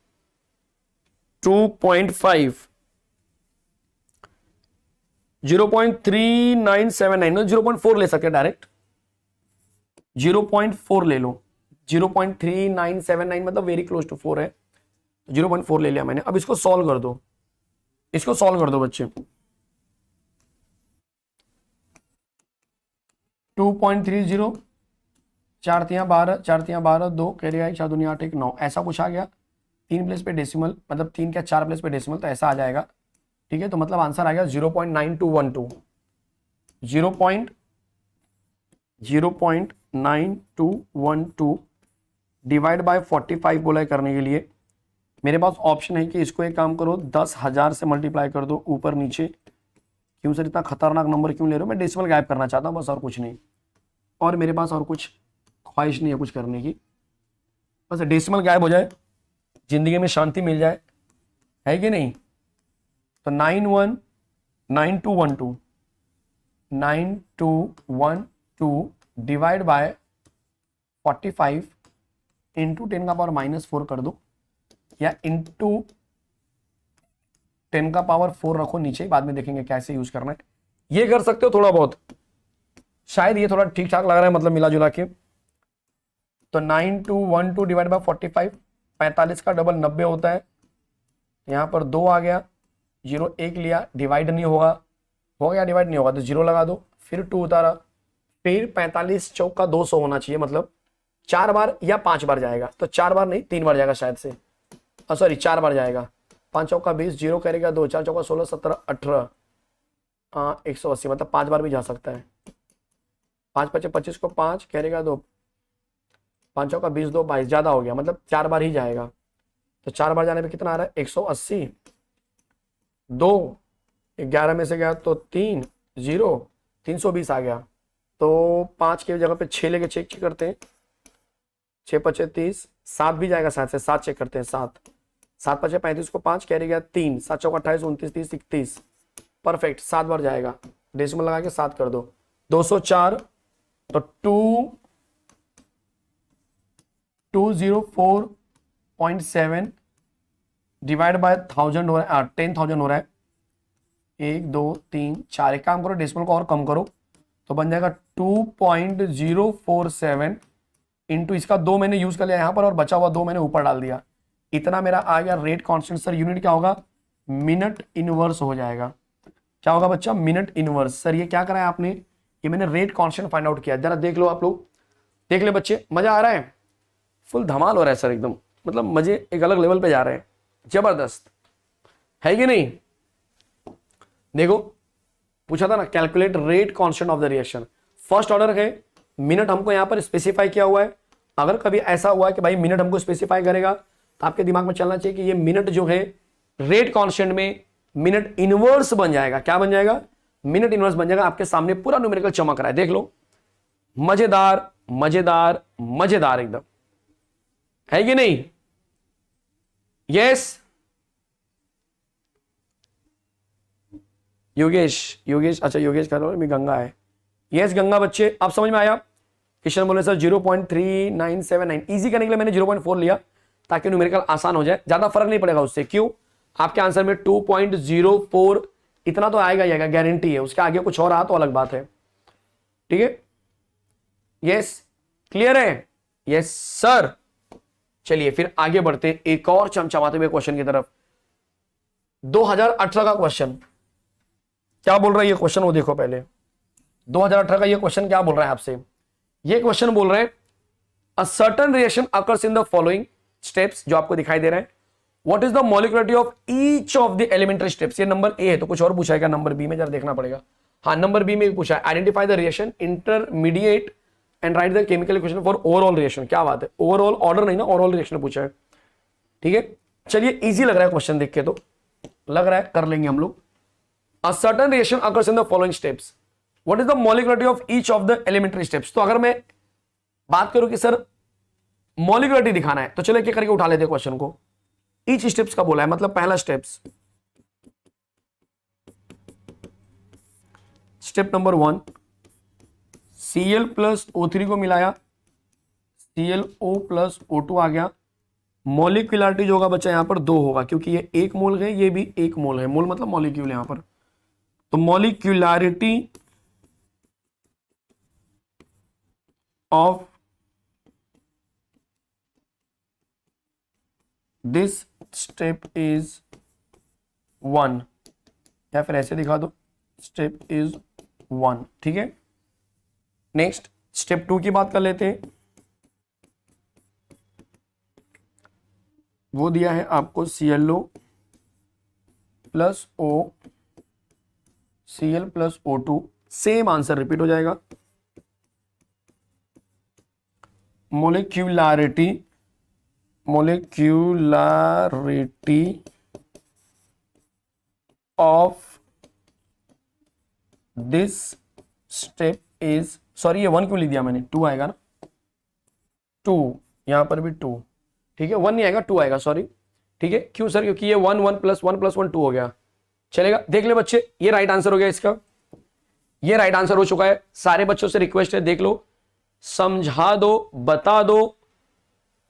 2.5 0.3979 0.4 ले सकते डायरेक्ट, 0.4 ले लो, 0.3979 मतलब वेरी क्लोज टू 4 है, 0.4 ले लिया मैंने। अब इसको सॉल्व कर दो, इसको सॉल्व कर दो बच्चे। 2.30, 4 तियां 12, 4 तियां 12, 2 कैरी आई, 4 दूनी 8, 1 9, ऐसा कुछ आ गया। 3 प्लेस पे डेसिमल, मतलब 3 क्या 4 प्लेस पे डेसिमल, तो ऐसा आ जाएगा। ठीक है, तो मतलब आंसर आ गया 0.9212, 0.9212 डिवाइड बाय 45 बोला है करने के लिए। मेरे पास ऑप्शन है कि इसको एक काम करो 10,000 से मल्टीप्लाई कर दो ऊपर नीचे। क्यों सर इतना खतरनाक नंबर क्यों ले रहे हो? मैं डेसिमल गायब करना चाहता हूँ बस, और कुछ नहीं। और मेरे पास और कुछ ख्वाहिश नहीं है कुछ करने की, बस डेसिमल गायब हो जाए, जिंदगी में शांति मिल जाए, है कि नहीं? तो 9212 डिवाइड बाय 45 इंटू 10 का पावर -4 कर दो, या इंटू 10 का पावर 4 रखो नीचे, बाद में देखेंगे कैसे यूज करना है। ये कर सकते हो थोड़ा बहुत, शायद ये थोड़ा ठीक ठाक लग रहा है, मतलब मिला जुला के। तो 9212 डिवाइड बाय 45, 45 का डबल 90 होता है। यहां पर 2 आ गया, 0 1 लिया, डिवाइड नहीं होगा, हो गया डिवाइड नहीं होगा तो 0 लगा दो, फिर 2 उतारा, फिर 45 चौक का 200 होना चाहिए, मतलब 4 बार या 5 बार जाएगा, तो 4 बार नहीं 3 बार जाएगा शायद से, सॉरी 4 बार जाएगा। 5 चौक का 20, 0 करेगा 2, 4 चौक का 16, 17, 18, 180, मतलब 5 बार भी जा सकता है। 5 25 25 को 5 करेगा 2, 5 चौक का 20, 2 22, ज्यादा हो गया, मतलब 4 बार ही जाएगा। तो 4 बार जाने पे कितना आ रहा है? 180, 2 11 में से गया तो 3 0, 320 आ गया। तो 5 की जगह पे 6 लेके चेक करते हैं, 6 25 30, 7 भी जाएगा साथ से, 7 चेक करते हैं, 7 7 25 35 को 5 कैरी गया 3, 7 चौक 28, 29 30 31, परफेक्ट, 7 बार जाएगा। डेसिमल लगा के 7 कर दो, 204, तो 204.7 डिवाइड बाय 1000 हो रहा है, 10,000 हो रहा है। 1 2 3 4, एक काम करो डेसिमल को और कम करो, तो बन जाएगा 2.047 इंटू इसका 2 मैंने यूज कर लिया यहाँ पर, और बचा हुआ 2 मैंने ऊपर डाल दिया, इतना मेरा आ गया रेट कांस्टेंट। सर यूनिट क्या होगा? मिनट इनवर्स हो जाएगा। क्या होगा बच्चा? Minute inverse. सर ये क्या करा है आपने? ये मैंने रेट कांस्टेंट फाइंड आउट किया, जरा देख लो आप लोग, देख ले बच्चे, मजा आ रहा है, फुल धमाल हो रहा है सर, एकदम मतलब मजे एक अलग लेवल पे जा रहे हैं, जबरदस्त है कि नहीं? देखो पूछा था ना, calculate rate constant of the reaction, first order है, मिनट हमको यहां पर स्पेसिफाई किया हुआ है। अगर कभी ऐसा हुआ कि भाई मिनट हमको स्पेसिफाई करेगा, तो आपके दिमाग में चलना चाहिए कि ये मिनट जो है रेट कांस्टेंट में मिनट इनवर्स बन जाएगा। क्या बन जाएगा? मिनट इनवर्स बन जाएगा। आपके सामने पूरा न्यूमेरिकल चमक रहा है, देख लो, मजेदार मजेदार मजेदार एकदम, है कि नहीं? यस योगेश, योगेश, अच्छा योगेश कर रहा है, गंगा है। यस गंगा बच्चे, आप समझ में आया? किशन बोले सर 0.3979, इजी करने के लिए मैंने 0.4 लिया ताकि न्यूमेरिकल आसान हो जाए, ज्यादा फर्क नहीं पड़ेगा उससे। क्यों? आपके आंसर में 2.04 इतना तो आएगा ही आएगा, गारंटी है। उसके आगे कुछ और आ तो अलग बात है, ठीक है? यस क्लियर है? Yes sir. चलिए फिर आगे बढ़ते हैं एक और चमचमाते हुए क्वेश्चन की तरफ। 2018 का क्वेश्चन क्या बोल रहा है ये क्वेश्चन, वो देखो पहले। 2018 का ये क्वेश्चन क्या बोल रहा है आपसे? ये क्वेश्चन बोल रहे हैं a certain reaction occurs in the following steps, जो आपको दिखाई दे रहा है। What is the molecularity of each of the elementary steps? ये नंबर ए है, तो कुछ और पूछा है क्या नंबर बी में? जरा देखना पड़ेगा। हाँ नंबर बी में भी पूछा है, identify the reaction intermediate and right the chemical equation for overall reaction. क्या बात है, ओवरऑल ऑर्डर नहीं ना, ओवरऑल रिएक्शन पूछा है, ठीक है? चलिए इजी लग रहा है क्वेश्चन देख के, तो लग रहा है कर लेंगे हम लोग। A certain reaction occurs in the following steps, what is the molecularity of each of the elementary steps. तो अगर मैं बात करूं कि सर मॉलिक्युलरिटी दिखाना है, तो चलो एक करके उठा लेते हैं क्वेश्चन को। ईच स्टेप्स का बोला है, मतलब पहला steps, step number 1, Cl plus O3 को मिलाया, ClO प्लस O2 आ गया। मॉलिक्युलरिटी जो होगा बच्चा यहां पर 2 होगा, क्योंकि ये 1 मोल है, ये भी 1 मोल है। मोल मतलब मॉलिक्यूल, यहां पर तो molecularity of this step is 1, या फिर ऐसे दिखा दो, स्टेप इज 1। ठीक है, नेक्स्ट स्टेप 2 की बात कर लेते हैं। वो दिया है आपको ClO plus O, Cl plus O2, same answer repeat हो जाएगा। Molecularity of this step is, sorry ये 1 क्यों लिख दिया मैंने, 2 आएगा ना, 2, यहां पर भी 2। ठीक है, 1 नहीं आएगा, 2 आएगा, सॉरी। ठीक है, क्यों सर, क्योंकि ये 1 1 प्लस 1 प्लस 1 2 हो गया। चलेगा, देख ले बच्चे, ये राइट आंसर हो गया इसका, ये राइट आंसर हो चुका है। सारे बच्चों से रिक्वेस्ट है, देख लो, समझा दो, बता दो,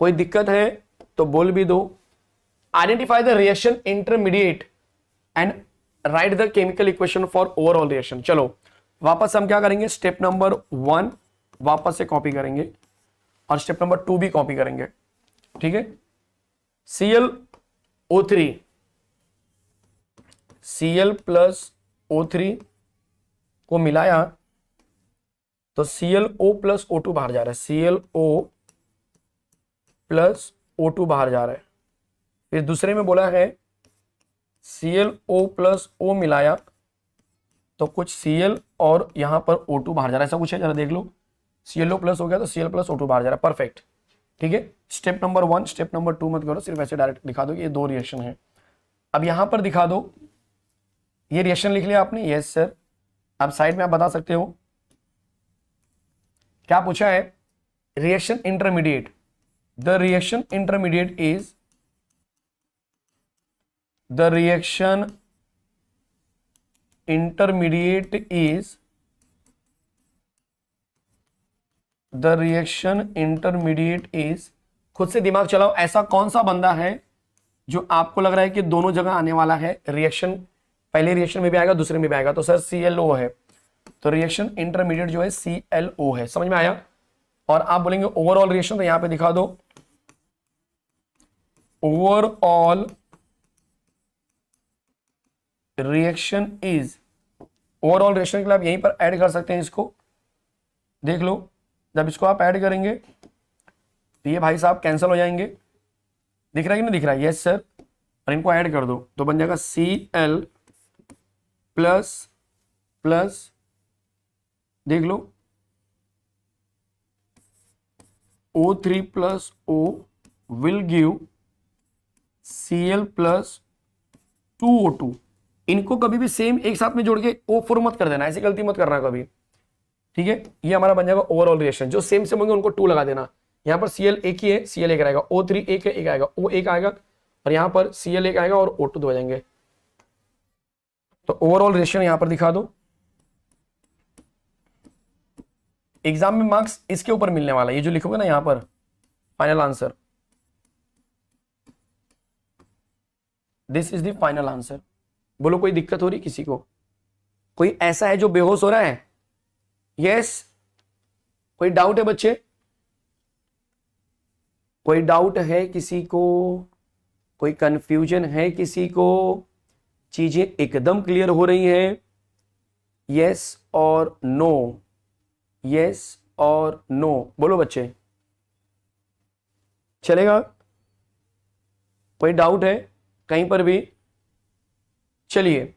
कोई दिक्कत है तो बोल भी दो। Identify the reaction intermediate and right the chemical equation for overall reaction. चलो वापस हम क्या करेंगे, स्टेप नंबर 1 वापस से कॉपी करेंगे और स्टेप नंबर 2 भी कॉपी करेंगे। ठीक है, ClO3, Cl प्लस O3 को मिलाया तो ClO प्लस O2 बाहर जा रहा है, ClO प्लस O2 बाहर जा रहा है। फिर दूसरे में बोला है ClO प्लस O मिलाया तो कुछ Cl और यहां पर O2 बाहर जा रहा है, ऐसा कुछ है, जरा देख लो। ClO प्लस हो गया तो Cl प्लस O2 बाहर जा रहा है, परफेक्ट। ठीक है, स्टेप नंबर 1 स्टेप नंबर 2 मत करो, सिर्फ ऐसे डायरेक्ट दिखा दो कि ये 2 रिएक्शन है। अब यहां पर दिखा दो, ये रिएक्शन लिख लिया आपने, यस सर। अब साइड में आप बता सकते हो क्या पूछा है, reaction intermediate. The reaction intermediate is, the reaction intermediate is, the reaction intermediate is, खुद से दिमाग चलाओ, ऐसा कौन सा बंदा है जो आपको लग रहा है कि दोनों जगह आने वाला है, रिएक्शन पहले रिएक्शन में भी आएगा दूसरे में भी आएगा, तो सर ClO है, तो रिएक्शन इंटरमीडिएट जो है ClO है। समझ में आया? और आप बोलेंगे ओवरऑल रिएक्शन, तो यहां पे दिखा दो, overall reaction is, overall reaction के लिए आप यहीं पर ऐड कर सकते हैं इसको, देख लो। जब इसको आप ऐड करेंगे तो ये भाई साहब कैंसिल हो जाएंगे, दिख रहा है कि नहीं दिख रहा है, यस सर। और इनको ऐड कर दो तो बन जाएगा Cl प्लस प्लस, देख लो, O3 plus O will give Cl plus 2O2। इनको कभी भी सेम एक साथ में जोड़ के O4 मत कर देना, ऐसी गलती मत करना कभी। ठीक है, ये हमारा बन जाएगा ओवरऑल रिएक्शन। जो सेम होंगे उनको 2 लगा देना। यहां पर Cl एक ही है, Cl एक रहेगा, O3 एक है, एक आएगा, O एक आएगा, और यहां पर Cl एक आएगा और O2 दो आ जाएंगे। तो ओवरऑल रिएक्शन यहां पर दिखा दो। एग्जाम में मार्क्स इसके ऊपर मिलने वाला है, ये जो लिखोगे ना यहां पर final answer, this is the final answer. बोलो कोई दिक्कत हो रही किसी को? कोई ऐसा है जो बेहोश हो रहा है? यस, कोई डाउट है बच्चे? कोई डाउट है किसी को? कोई कंफ्यूजन है किसी को? चीजें एकदम क्लियर हो रही हैं? यस और नो, यस और नो, बोलो बच्चे, चलेगा? कोई डाउट है कहीं पर भी? चलिए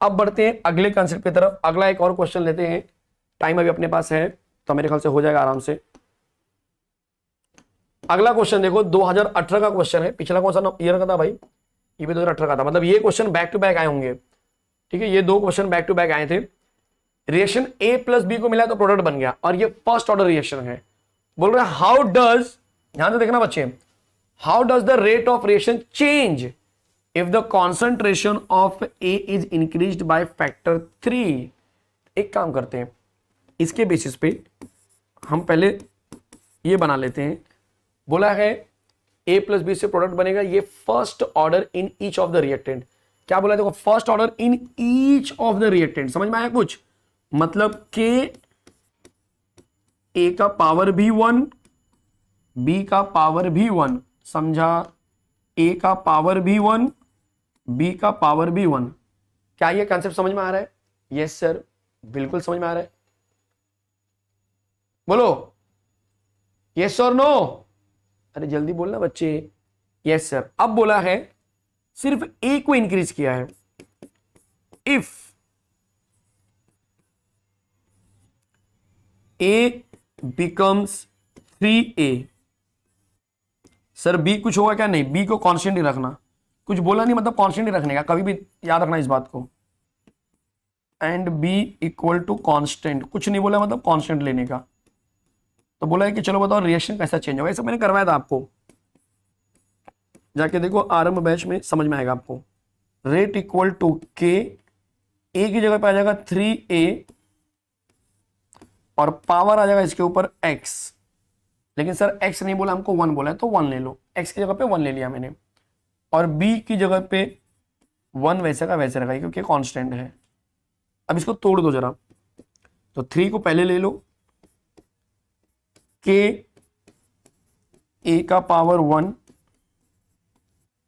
अब बढ़ते हैं अगले कंसेप्ट की तरफ। अगला एक और क्वेश्चन लेते हैं, टाइम अभी अपने पास है तो मेरे ख्याल से हो जाएगा आराम से। अगला क्वेश्चन देखो, 2018 का क्वेश्चन है। पिछला कौन सा ईयर का था भाई? ये भी 2018 का था, मतलब ये क्वेश्चन बैक टू बैक आए होंगे। ठीक है, ये 2 क्वेश्चन बैक टू बैक आए थे। रिएक्शन A प्लस बी को मिला तो प्रोडक्ट बन गया, और ये फर्स्ट ऑर्डर रिएक्शन है। बोल रहे हैं हाउ डज, ध्यान से देखना बच्चे, how does the rate of reaction change if the concentration of A is increased by factor 3। एक काम करते हैं, इसके बेसिस पे हम पहले ये बना लेते हैं। बोला है A प्लस बी से प्रोडक्ट बनेगा, ये first order in each of the reactant. क्या बोला देखो, first order in each of the reactant, समझ में आया कुछ? मतलब के ए का पावर भी 1, बी का पावर भी 1, समझा? ए का पावर भी 1, बी का पावर भी 1। क्या ये कंसेप्ट समझ में आ रहा है? यस सर, बिल्कुल समझ में आ रहा है। बोलो यस और नो, अरे जल्दी बोलना बच्चे। Yes sir. अब बोला है सिर्फ ए को इंक्रीज किया है। If A becomes 3a, sir B कुछ होगा क्या? नहीं, बी को कांस्टेंट ही रखना। कुछ बोला नहीं, मतलब कांस्टेंट ही रखने का, कभी भी याद रखना इस बात को। And B equal to constant, कुछ नहीं बोला, मतलब कांस्टेंट लेने का। तो बोला है कि चलो बताओ रिएक्शन कैसा चेंज होगा। ऐसा मैंने करवाया था आपको, जाके देखो आरंभ बैच में, समझ में आएगा आपको। रेट इक्वल टू के, ए की जगह पे आ जाएगा 3a और पावर आ जाएगा इसके ऊपर x। लेकिन सर x नहीं बोला, हमको 1 बोला है, तो 1 ले लो। x की जगह पे 1 ले लिया मैंने, और b की जगह पे 1 वैसे का वैसे रखा क्योंकि कांस्टेंट है। अब इसको तोड़ दो जरा, तो 3 को पहले ले लो, के a का पावर 1,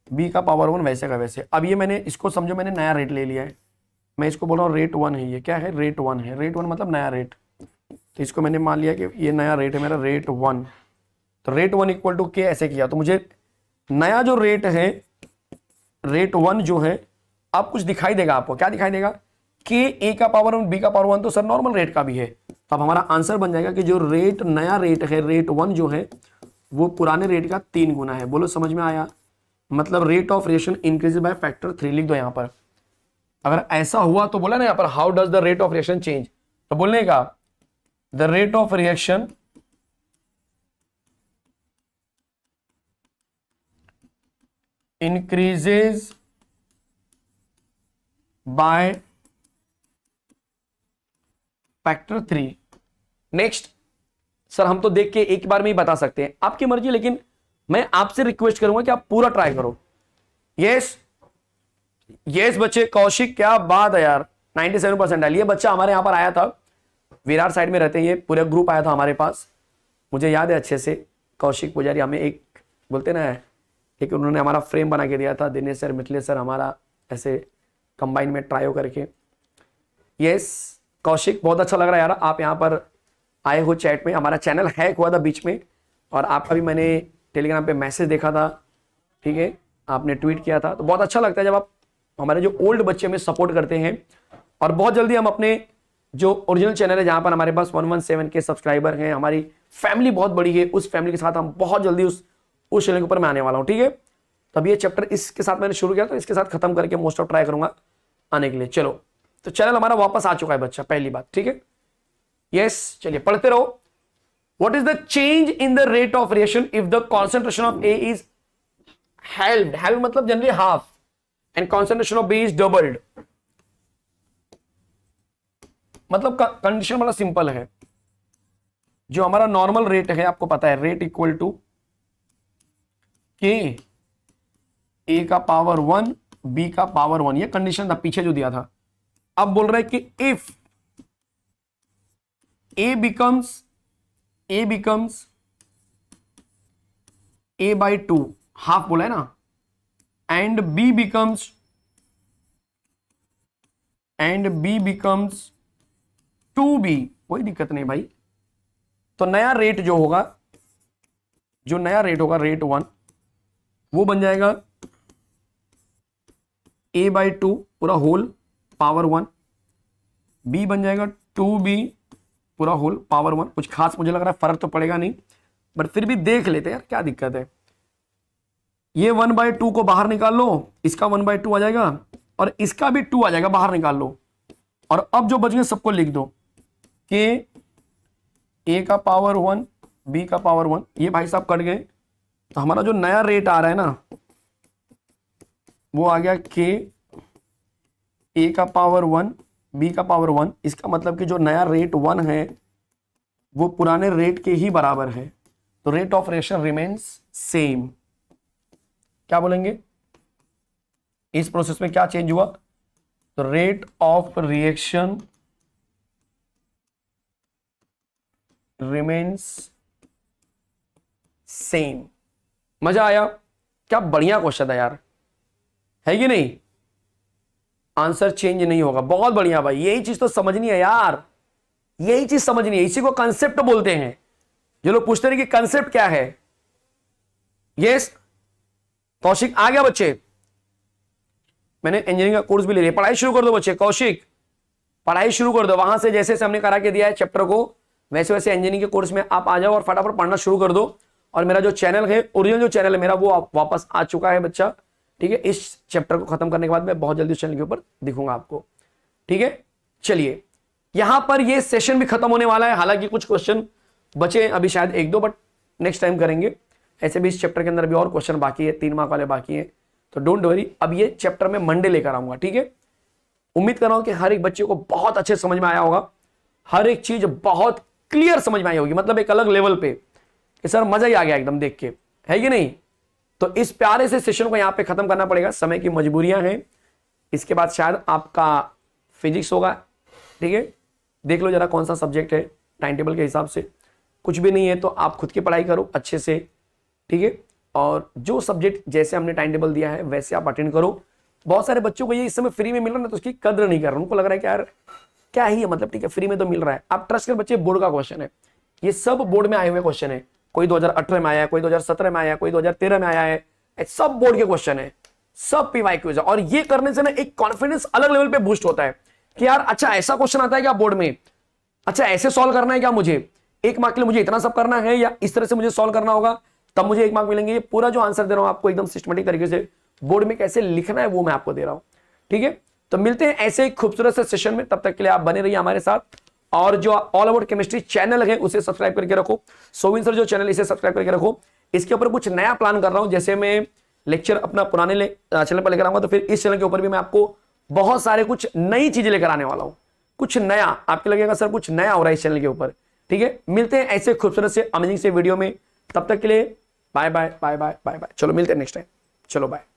b का पावर 1 वैसे का वैसे। अब ये मैंने इसको समझो मैंने नया रेट ले लिया है, मैं इसको बोल रहा हूँ रेट 1 है। ये क्या है? रेट 1 है। रेट 1 मतलब नया रेट, तो इसको मैंने मान लिया कि ये नया रेट है मेरा, रेट 1। तो रेट 1 इक्वल टू के ऐसे किया, तो मुझे नया जो रेट है, रेट 1 जो है, अब कुछ दिखाई देगा आपको। क्या दिखाई देगा? के ए का पावर 1, बी का पावर 1, तो सर नॉर्मल रेट का भी है। तो अब हमारा आंसर बन जाएगा कि जो रेट नया रेट है, रेट 1 जो है, वो पुराने रेट का 3 गुना है। बोलो समझ में आया? मतलब rate of reaction increase by factor 3 लिख दो यहां पर। अगर ऐसा हुआ तो बोला ना यहां पर, how does the rate of reaction change, तो बोलने का the rate of reaction increases by factor 3। Next sir, हम तो देख के एक बार में ही बता सकते हैं, आपकी मर्जी, लेकिन मैं आपसे रिक्वेस्ट करूंगा कि आप पूरा ट्राई करो। यस यस बच्चे, कौशिक क्या बात है यार, 97% डालिए। बच्चा हमारे यहां पर आया था, विरार साइड में रहते हैं, ये पूरा ग्रुप आया था हमारे पास, मुझे याद है अच्छे से। कौशिक पुजारी हमें एक बोलते ना, एक उन्होंने हमारा फ्रेम बना के दिया था, दिनेश सर, मिथिलेश सर, हमारा ऐसे कंबाइन में ट्रायो करके। यस कौशिक, बहुत अच्छा लग रहा है यार आप यहाँ पर आए हो चैट में। हमारा चैनल हैक हुआ था बीच में, और आपका भी मैंने टेलीग्राम पे मैसेज देखा था, ठीक है, आपने ट्वीट किया था। तो बहुत अच्छा लगता है जब आप हमारे जो ओल्ड बच्चे में सपोर्ट करते हैं। और बहुत जल्दी हम अपने जो ओरिजिनल चैनल है, जहां पर हमारे पास 117 के सब्सक्राइबर हैं, हमारी फैमिली बहुत बड़ी है, उस फैमिली के साथ हम बहुत जल्दी उस चैनल के ऊपर मैं आने वाला हूं, ठीक है। तब ये चैप्टर इसके साथ मैंने शुरू किया, तो इसके साथ खत्म करके मोस्ट ऑफ ट्राई करूंगा आने के लिए। चलो, तो चैनल हमारा वापस आ चुका है बच्चा, पहली बात, ठीक है। यस, चलिए पढ़ते रहो। What is the change in the rate of reaction if the concentration of A is held मतलब generally half, and concentration of B is doubled. मतलब कंडीशन बड़ा सिंपल है। जो हमारा नॉर्मल रेट है, आपको पता है, रेट इक्वल टू के ए का पावर 1, बी का पावर 1, ये कंडीशन था पीछे जो दिया था। अब बोल रहा है कि if A becomes a by 2, half बोला है ना, एंड b becomes 2b, कोई दिक्कत नहीं भाई। तो नया रेट जो होगा, रेट 1, वो बन जाएगा a by 2 पूरा होल पावर 1, b बन जाएगा 2b पूरा होल पावर 1। कुछ खास मुझे लग रहा है फर्क तो पड़ेगा नहीं, बट फिर भी देख लेते हैं यार, क्या दिक्कत है। ये 1/2 को बाहर निकाल लो, इसका 1/2 आ जाएगा, और इसका भी 2 आ जाएगा, बाहर निकाल लो। और अब जो बच गए सबको लिख दो, के ए का पावर 1, बी का पावर 1, ये भाई साहब कट गए। तो हमारा जो नया रेट आ रहा है ना, वो आ गया के ए का पावर 1, बी का पावर 1। इसका मतलब कि जो नया रेट 1 है वो पुराने रेट के ही बराबर है, तो rate of reaction remains same. क्या बोलेंगे? इस प्रोसेस में क्या चेंज हुआ, तो rate of reaction remains same. मजा आया? क्या बढ़िया क्वेश्चन था यार, है कि नहीं? आंसर चेंज नहीं होगा, बहुत बढ़िया भाई। यही चीज तो समझनी है यार, यही चीज समझनी है, इसी को कंसेप्ट बोलते हैं। जो लोग पूछते हैं कि कंसेप्ट क्या है, यस कौशिक आ गया बच्चे, मैंने इंजीनियरिंग का कोर्स भी ले लिया। पढ़ाई शुरू कर दो बच्चे, कौशिक पढ़ाई शुरू कर दो, वहां से जैसे हमने करा के दिया है चैप्टर को, वैसे वैसे इंजीनियरिंग के कोर्स में आप आ जाओ और फटाफट पढ़ना शुरू कर दो। और मेरा जो चैनल है, ओरिजिनल जो चैनल है मेरा, वो वापस आ चुका है बच्चा, ठीक है। इस चैप्टर को खत्म करने के बाद मैं बहुत जल्दी उस चैनल के ऊपर दिखूंगा आपको, ठीक है। चलिए यहां पर ये सेशन भी खत्म होने वाला है, हालांकि कुछ क्वेश्चन बचे अभी शायद एक दो, बट नेक्स्ट टाइम करेंगे। ऐसे भी इस चैप्टर के अंदर भी और क्वेश्चन बाकी है, 3 मार्क वाले बाकी हैं, तो डोंट वरी। अब ये चैप्टर में मंडे लेकर आऊंगा, ठीक है। उम्मीद कर रहा हूं कि हर एक बच्चे को बहुत अच्छे समझ में आया होगा, हर एक चीज बहुत क्लियर समझ में आई होगी, मतलब एक अलग लेवल पे कि सर मजा ही आ गया एकदम देख के, है कि नहीं। तो इस प्यारे से सेशन को यहां पे खत्म करना पड़ेगा, समय की मजबूरियां हैं। इसके बाद शायद आपका फिजिक्स होगा, ठीक है। देख लो जरा कौन सा सब्जेक्ट है टाइम टेबल के हिसाब से, कुछ भी नहीं है तो आप खुद की पढ़ाई करो अच्छे से, ठीक है। और जो सब्जेक्ट जैसे हमने टाइम टेबल दिया है वैसे आप अटेंड करो। बहुत सारे बच्चों को ये इस समय फ्री में मिल रहा है ना, तो उसकी कद्र नहीं कर रहा, उनको लग रहा है कि यार क्या ही है, मतलब ठीक है फ्री में तो मिल रहा है। आप ट्रस्ट कर बच्चे, बोर्ड का क्वेश्चन है, ये सब बोर्ड में आए हुए क्वेश्चन है। कोई 2018 में आया है, कोई 2017 में आया है, कोई 2013 में आया है, सब बोर्ड के क्वेश्चन है, सब पीवाई क्विज है। और ये करने से ना एक कॉन्फिडेंस अलग लेवल पे बूस्ट होता है कि यार अच्छा ऐसा क्वेश्चन आता है क्या बोर्ड में, अच्छा ऐसे सॉल्व करना है क्या, मुझे 1 मार्क के लिए मुझे इतना सब करना है, या इस तरह से मुझे सॉल्व करना होगा तब मुझे 1 मार्क मिलेंगे। ये पूरा जो आंसर दे रहा हूं आपको एकदम सिस्टमेटिक तरीके से, बोर्ड में कैसे लिखना है वो मैं आपको दे रहा हूं, ठीक है। तो मिलते हैं ऐसे एक खूबसूरत से सेशन में, तब तक के लिए आप बने रहिए हमारे साथ। और जो ऑल अबाउट केमिस्ट्री चैनल है उसे सब्सक्राइब करके रखो, सोविन सर जो चैनल इसे सब्सक्राइब करके रखो। इसके ऊपर कुछ नया प्लान कर रहा हूं, जैसे मैं लेक्चर अपना पुराने चैनल पर लेकर आऊंगा, तो फिर इस चैनल के ऊपर भी मैं आपको बहुत सारे कुछ नई चीजें लेकर आने वाला हूं, कुछ नया आपको लगेगा सर कुछ नया हो रहा है इस चैनल के ऊपर, ठीक है। मिलते हैं ऐसे खूबसूरत से अमेजिंग से वीडियो में, तब तक के लिए bye bye bye bye bye bye. चलो मिलते हैं नेक्स्ट टाइम, चलो बाय।